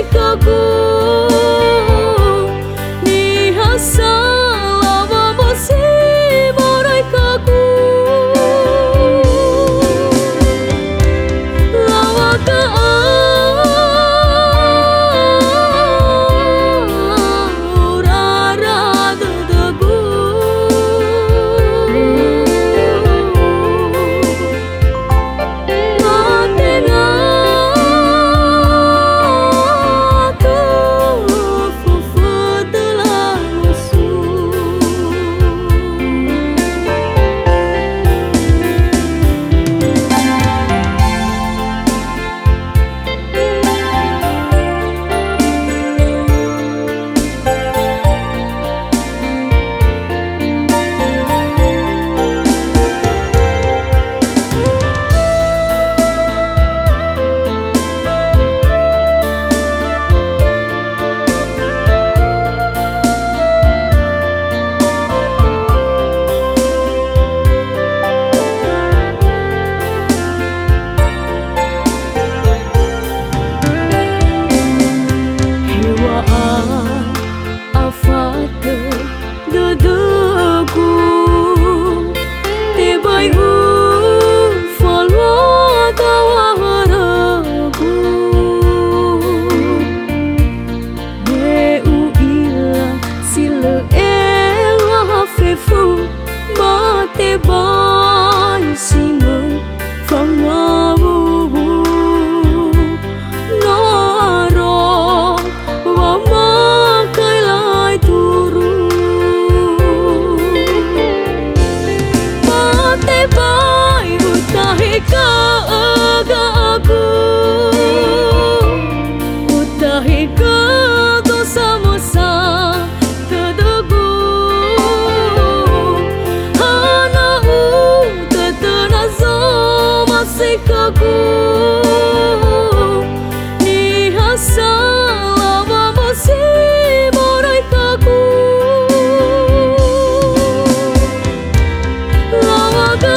kaku ni hasa lama mosi morai kaku lawa ka urara dedebu matena kaku ni hasa lama mosi morai kaku lawa ka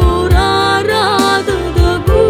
urara dedebu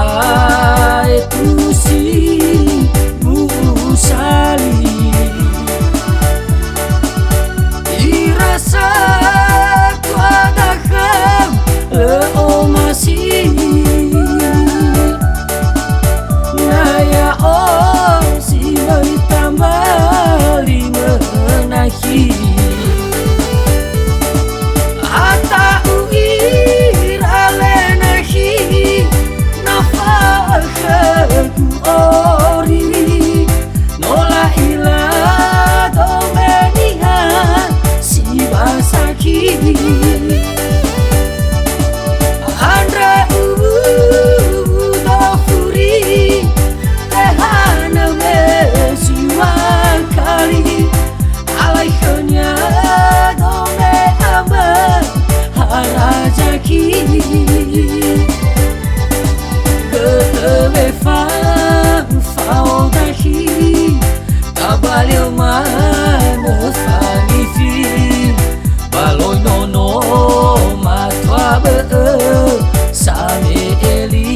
ai tu si musali irasa tu adakam leo masih naya oh si tambali menahi ata uir alenahi nafalku ori nola ila domeniha si basaki andre dofuri tehana mesiwa kali alaihnya dome amba harajaki Befa faudahi kabalil mana fangifi baloi nono matwa be same eli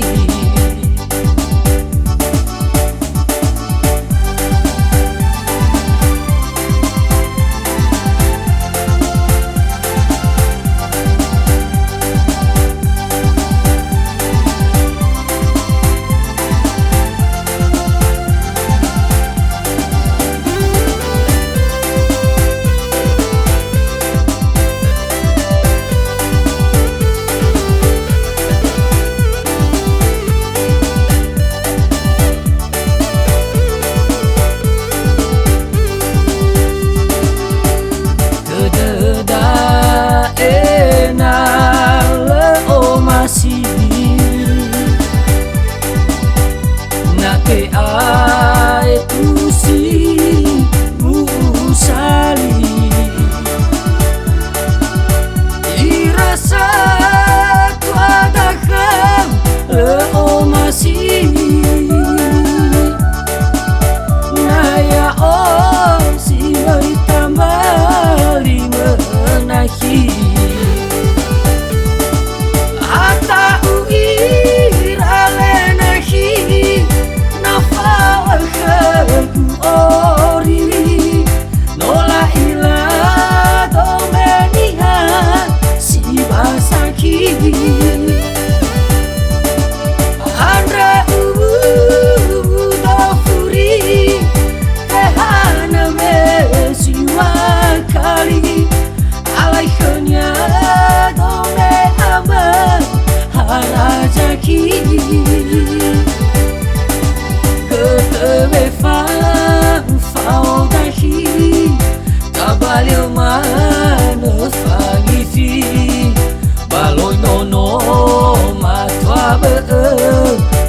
Nake ai tu si musali irasa tu adakam leo masih naya oh si tambali menahi ata uir alenahi nafalku ori nola ila domeniha si basaki andre dofuri tehana mesiwa kali alaihnya dome amba harajaki Befa faudahi kabalil mana fangifi baloi nono matwa be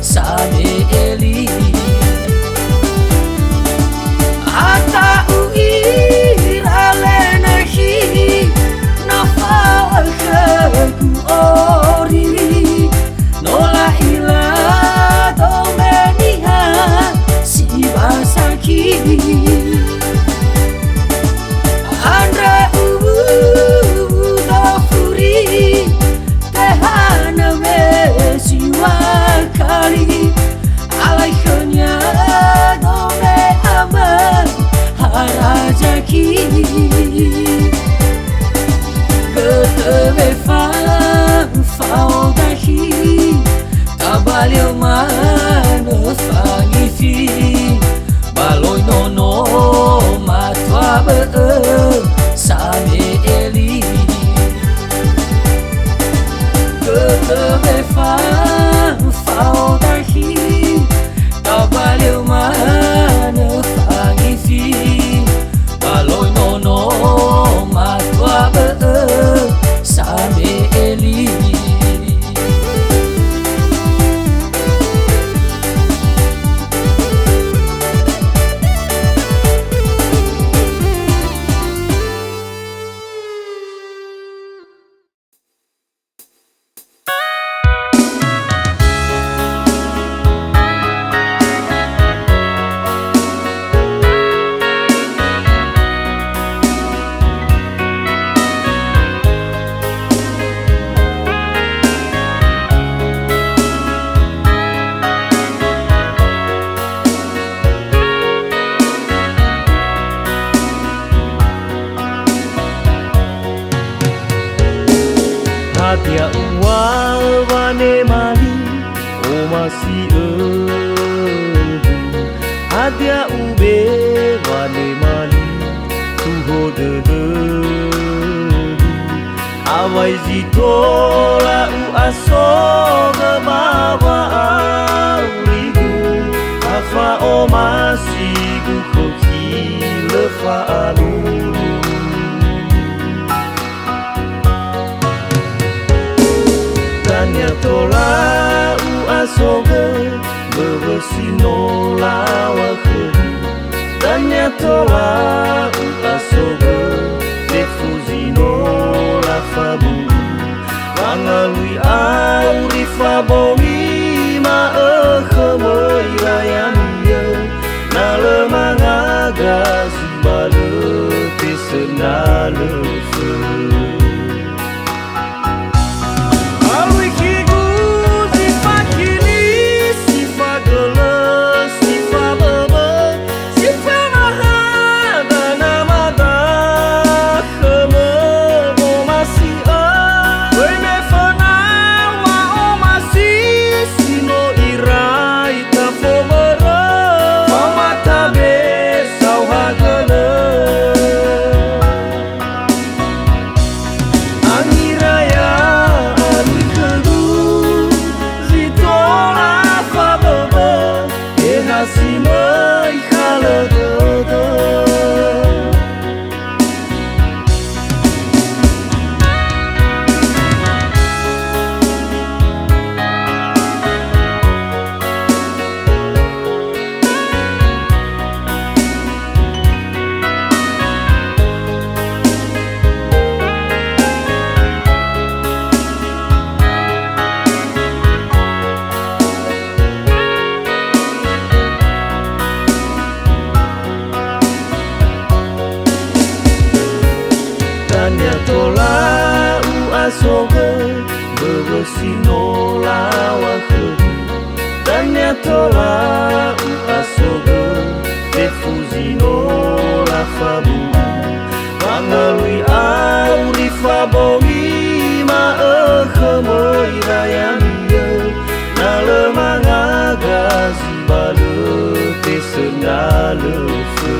same eli ata uir alenahi nafalku ori nola ila domeniha si basaki andre dofuri tehana mesiwa kali alaihnya dome amba harajaki Befa faudahi kabalil mana fangifi baloi nono matwa be same eli Befa faudahi kabalil mana fangifi baloi nono matwa be same eli Ya uwal wane mali o masih adia ube wane mali tuho dede awai zitola u aso ngebawa aurigu afa o masih gu koki lefa alulu Tanya tola u asoge beresino lawaku Tanya tola u asoge defuzino lafabu Wangalui auri fabongi ma ekemoi rayanya Nalemang aga zibale tesenale fe Tanya tola u asoge beresino lawaku Tanya tola u asoge defuzino lafabu Wangalui auri fabongi ma ekemoi rayanya Nalemang aga zibale tesenale fe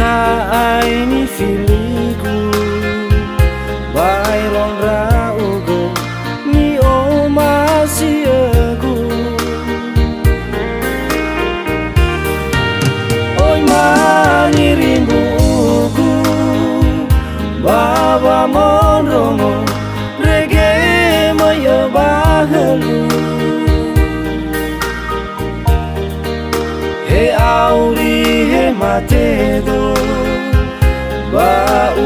ai ni filiku Bairon rauge ni o masiagu Oi mani rinduku Baba monrongo rege maya bahalu He auri he matedo Ba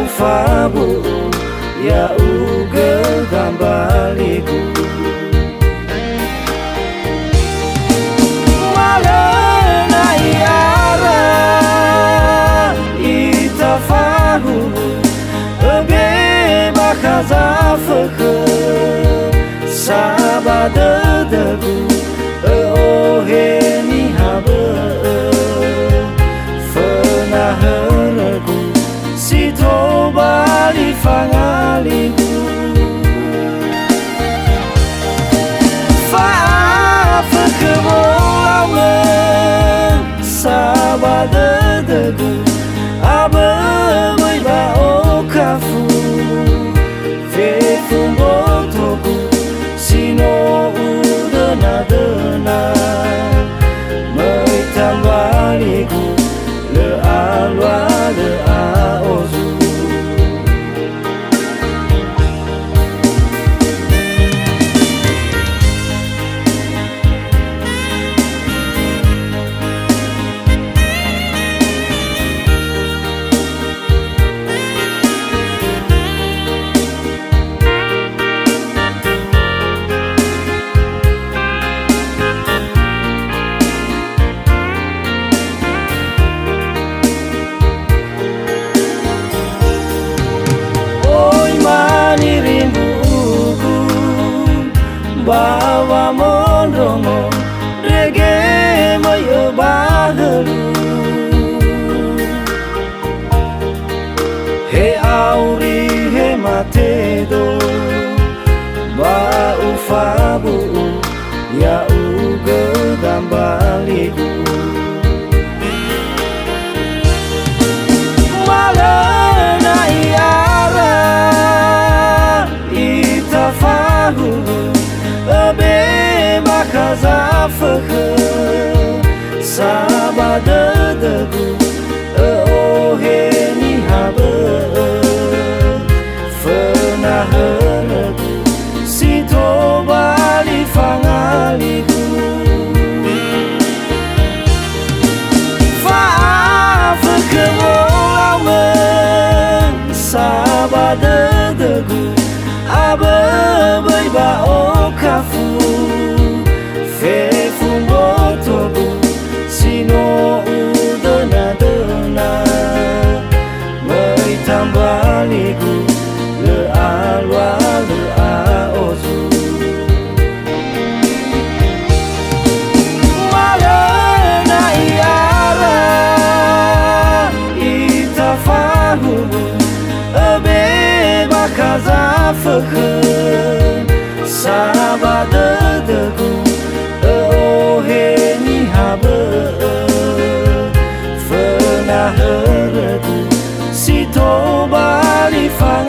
ufabu ya uge gambaliku Malena iara itafahu Ege bakazafeke Sabadadagu Ohe ni habe Fenaherku Sito bali fangaliku Faafeke bolauge Sabadadagu Abe ba okafu Fefung botoku Sino udena-dena Meitambaliku Le alwa le aozu Bawa mondrongo rege maya bahalu He auri he matedo Ba ufabu ya uge gambaliku Malena iara itafahu Abe bakazafeke Sabadadagu Ohe ni habe Fenaherku Sito bali fangaliku Faafeke bolauge Sabadadagu Abe ba okafu Fefung botoku Sino udena-dena Meitambaliku Le alwa le aozu Malena iara itafahu Abe bakazafeke Sabadadagu Ohe ni habe Fenaherku Sito bali fang